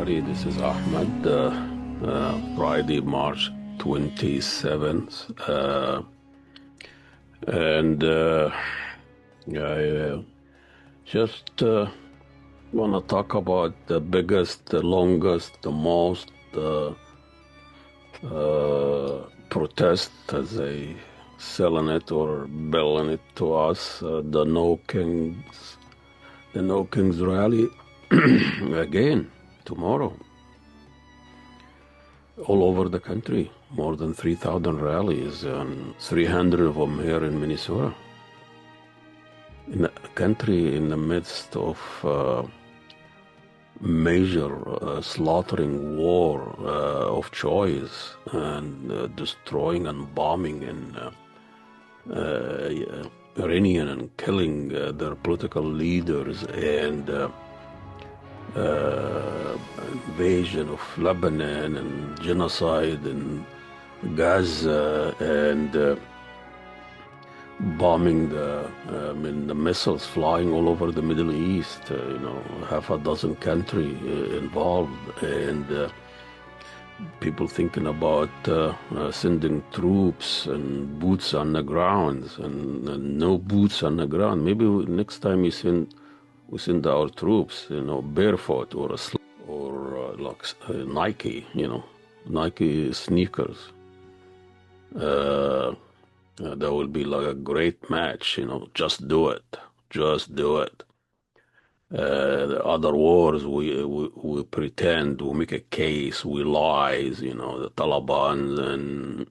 everybody. This is Ahmed. Friday, March 27th. And I just want to talk about the biggest, the longest, the most protest, as they selling it or billing it to us, the No Kings rally again tomorrow. All over the country, more than 3,000 rallies, and 300 of them here in Minnesota. In a country in the midst of major slaughtering war of choice and destroying and bombing and Iranian and killing their political leaders and invasion of Lebanon and genocide in Gaza and bombing the missiles flying all over the Middle East, half a dozen countries involved, and people thinking about sending troops and boots on the ground, and no boots on the ground. Maybe next time we send our troops, barefoot or like Nike, Nike sneakers. That will be like a great match, just do it. Just do it. The other wars, we pretend, we make a case, we lies, the Taliban and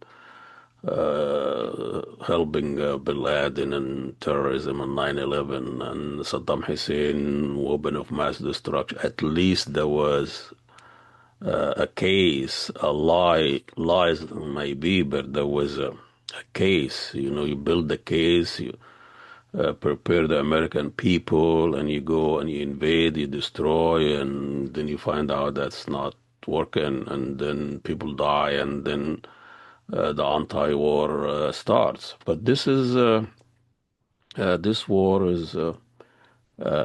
helping Bin Laden and terrorism and 9/11 and Saddam Hussein, weapon of mass destruction. At least there was a case, a lies maybe, but there was a case. You build the case, you prepare the American people, and you go and you invade, you destroy, and then you find out that's not working, and then people die, and then the anti-war starts. But this war is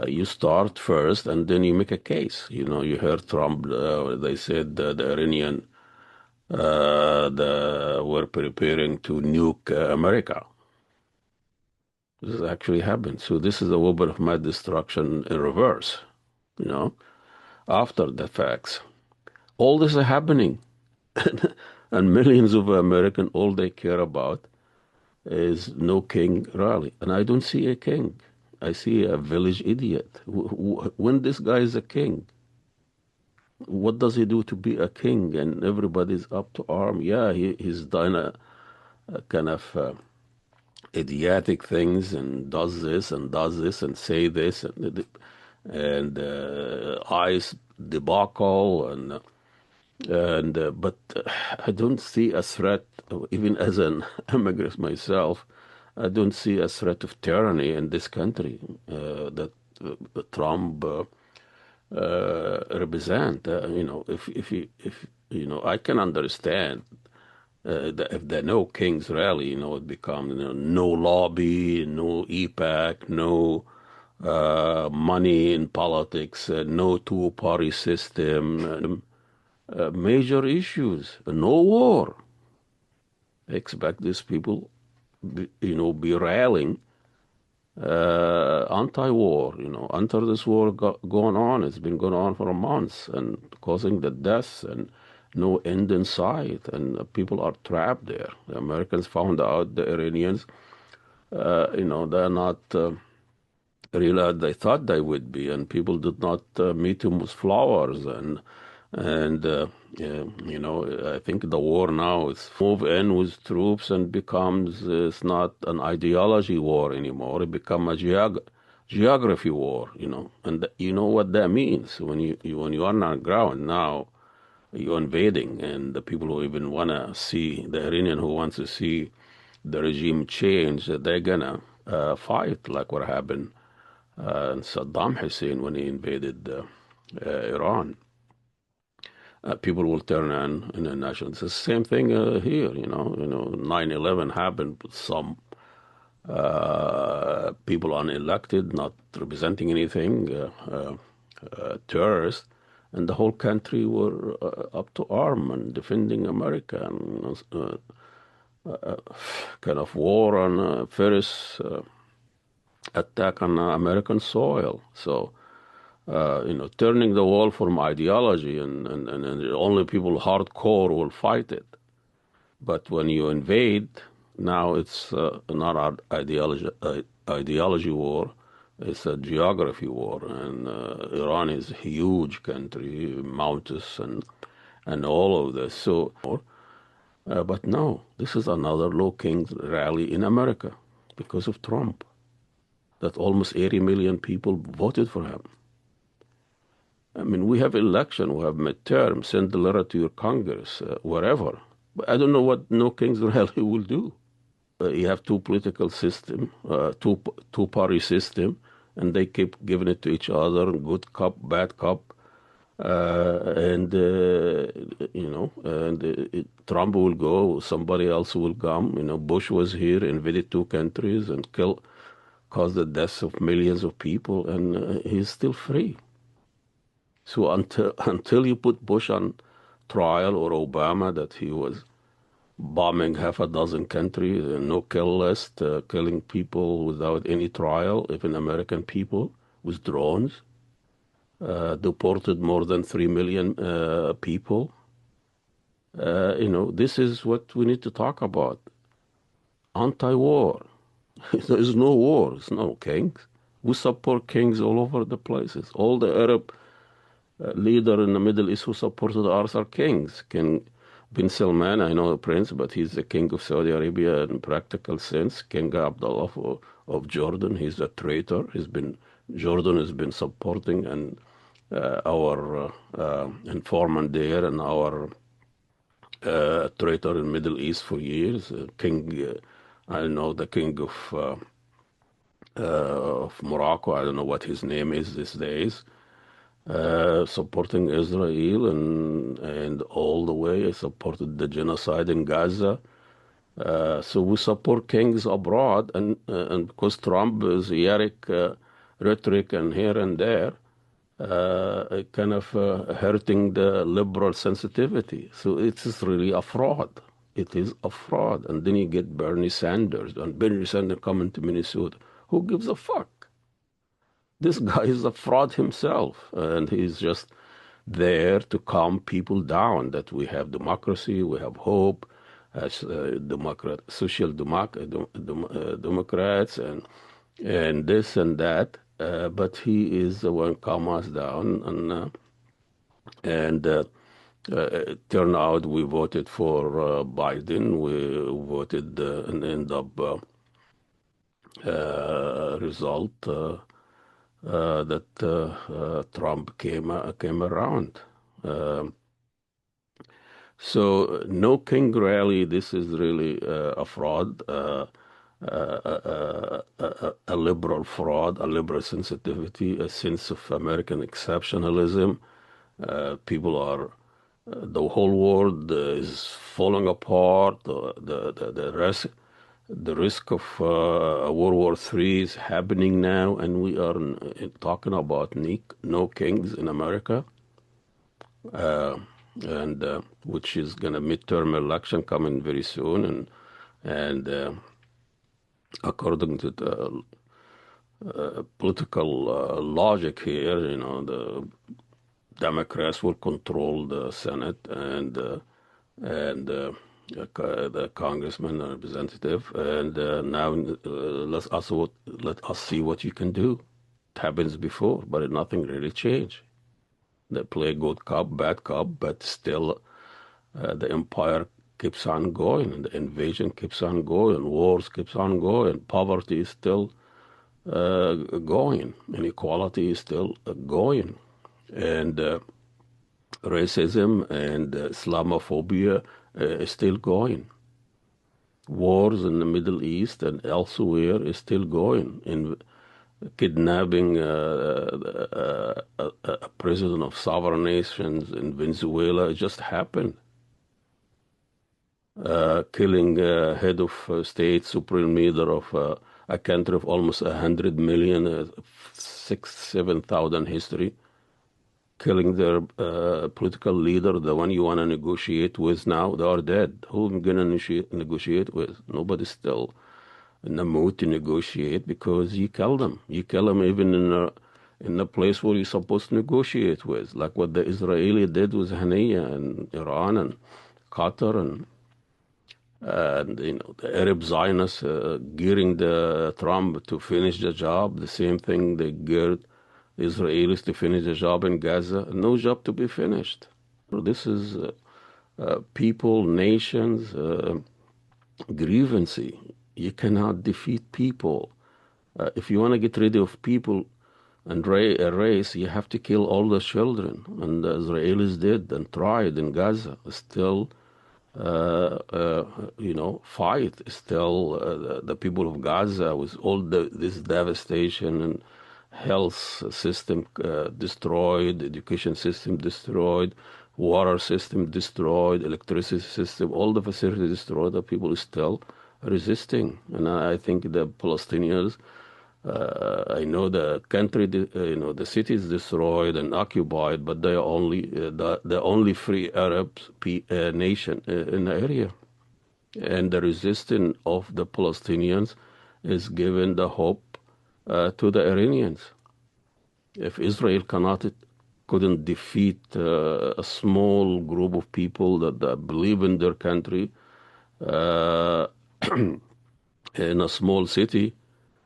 you start first, and then you make a case. You heard Trump. They said the Iranian were preparing to nuke America. This has actually happened. So this is a weapon of mass destruction in reverse, after the facts. All this is happening. And millions of Americans, all they care about is no king rally. And I don't see a king. I see a village idiot. When this guy is a king, what does he do to be a king? And everybody's up to arm. Yeah, he's done a kind of idiotic things and does this and say this and ICE debacle but I don't see a threat, even as an immigrant myself. I don't see a threat of tyranny in this country that Trump represent. If I can understand if the No Kings rally, it becomes no lobby, no EPAC, no money in politics, no two-party system, major issues, no war. I expect these people, be rallying anti-war, until this war going on. It's been going on for months and causing the deaths and no end in sight, and people are trapped there. The Americans found out the Iranians, they're not really they thought they would be, and people did not meet them with flowers and I think the war now is move in with troops and becomes it's not an ideology war anymore. It becomes a geography war, and you know what that means when you are on the ground now. You're invading, and the people who even want to see the Iranian who wants to see the regime change, they're gonna fight like what happened Saddam Hussein when he invaded Iran. People will turn on in the national. It's the same thing here. 9/11 happened with some people unelected, not representing anything, terrorists. and the whole country were up to arm and defending America, and kind of war on first attack on American soil. So, turning the wall from ideology, and only people hardcore will fight it. But when you invade, now it's not an ideology war, it's a geography war. And Iran is a huge country, mountains and all of this. So, but no, this is another low king's rally in America because of Trump, that almost 80 million people voted for him. I mean, we have election, we have midterm, send a letter to your Congress, wherever. But I don't know what no king's rally will do. You have two political system, two-party system, and they keep giving it to each other, good cop, bad cop. Trump will go, somebody else will come. Bush was here, invaded two countries, and caused the deaths of millions of people, and he's still free. So until you put Bush on trial, or Obama, that he was bombing half a dozen countries, no-kill list, killing people without any trial, even American people, with drones, deported more than 3 million people. This is what we need to talk about. Anti-war. There is no war. There's no kings. We support kings all over the places. All the Arab leader in the Middle East who supported us are kings. King bin Salman, I know a prince, but he's the king of Saudi Arabia in practical sense. King Abdullah of Jordan, he's a traitor. Jordan has been supporting and our informant there and our traitor in Middle East for years. I don't know, the king of Morocco, I don't know what his name is these days. Supporting Israel and all the way supported the genocide in Gaza. So we support kings abroad, and because Trump is rhetoric and here and there, kind of hurting the liberal sensitivity. So it is really a fraud. It is a fraud. And then you get Bernie Sanders, and Bernie Sanders coming to Minnesota. Who gives a fuck? This guy is a fraud himself, and he's just there to calm people down, that we have democracy, we have hope, as social democrats, and this and that. But he is the one calm us down, and turned out we voted for Biden. We voted and end up result. That Trump came around. So no king rally. This is really a fraud, a liberal fraud, a liberal sensitivity, a sense of American exceptionalism. People are, the whole world is falling apart. The risk of World War III is happening now, and we are talking about no kings in America, and which is going to midterm election coming very soon, and according to the political logic here, the Democrats will control the Senate and the congressman and representative, and now let us see what you can do. It happens before, but nothing really changed. They play good cop, bad cop, but still the empire keeps on going, and the invasion keeps on going, wars keeps on going, poverty is still going, inequality is still going, and racism and Islamophobia is still going. Wars in the Middle East and elsewhere is still going. In kidnapping a president of sovereign nations in Venezuela, it just happened. Killing head of state, supreme leader of a country of almost 100 million, 6,000-7,000 history. killing their political leader, the one you want to negotiate with now, they are dead. Who am I going to negotiate with? Nobody's still in the mood to negotiate because you kill them. You kill them even in a place where you're supposed to negotiate with, like what the Israeli did with Haniya and Iran and Qatar and the Arab Zionists gearing the Trump to finish the job. The same thing they geared the Israelis to finish the job in Gaza. No job to be finished. So this is people, nations, grievancy. You cannot defeat people. If you want to get rid of people and a race, you have to kill all the children. And the Israelis did and tried in Gaza. Still, fight. Still, the people of Gaza with all this devastation and health system destroyed, education system destroyed, water system destroyed, electricity system, all the facilities destroyed. The people are still resisting, and I think the Palestinians. I know the country, the city is destroyed and occupied, but they are only the only free Arab nation in the area, and the resistance of the Palestinians is given the hope to the Iranians. If Israel couldn't defeat a small group of people that believe in their country in a small city,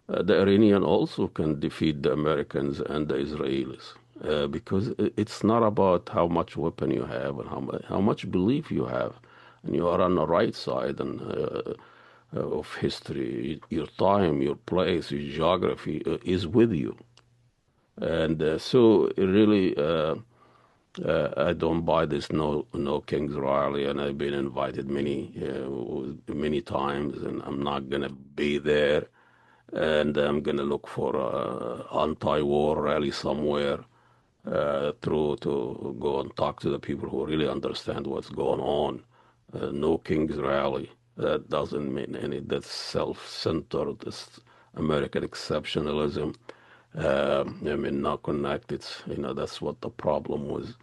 the Iranian also can defeat the Americans and the Israelis because it's not about how much weapon you have and how much belief you have, and you are on the right side and of history. Your time, your place, your geography is with you, and so really. I don't buy this no King's rally, and I've been invited many times, and I'm not gonna be there. And I'm going to look for an anti-war rally somewhere to go and talk to the people who really understand what's going on. No King's rally. That doesn't mean any. That's self-centered. This American exceptionalism. Not connected. That's what the problem was.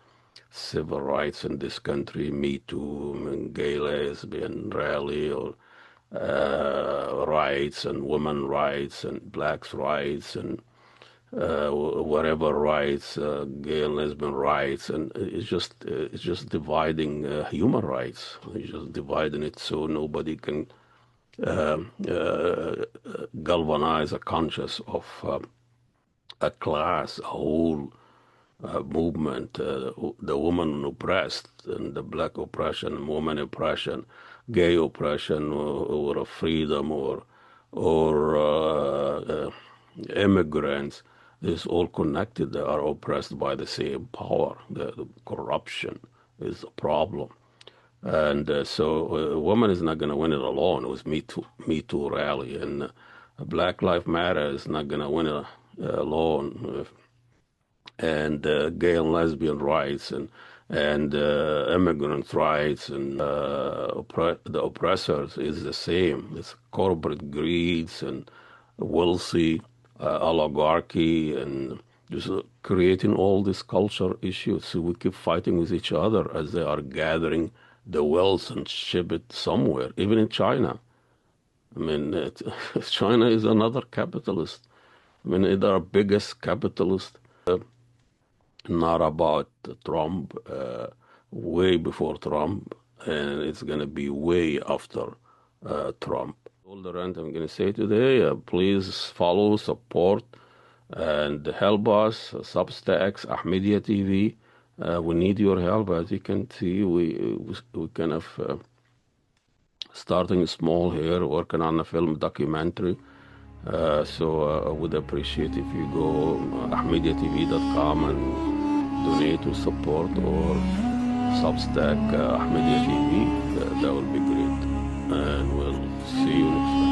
Civil rights in this country, Me Too, gay, lesbian rally, or rights and women rights and blacks rights and whatever rights, gay and lesbian rights, and it's just dividing human rights. It's just dividing it so nobody can galvanize a conscience of a class, a whole movement, the woman oppressed and the black oppression, woman oppression, gay oppression, or freedom, or immigrants. It's all connected. They are oppressed by the same power. The corruption is a problem, and so a woman is not going to win it alone. It was Me Too rally, and Black Lives Matter is not going to win it alone. And gay and lesbian rights and immigrant rights and the oppressors is the same. It's corporate greeds and wealthy oligarchy and just creating all these culture issues. So we keep fighting with each other as they are gathering the wealth and ship it somewhere, even in China. China is another capitalist. They are biggest capitalist. Not about Trump, way before Trump, and it's going to be way after Trump. All the rant I'm going to say today, please follow, support, and help us. Substacks, Ahmadiyya TV. We need your help. As you can see, we kind of starting small here, working on a film documentary. So I would appreciate if you go ahmadiyyatv.com and donate to support, or Substack Ahmadiyya TV. That would be great. And we'll see you next time.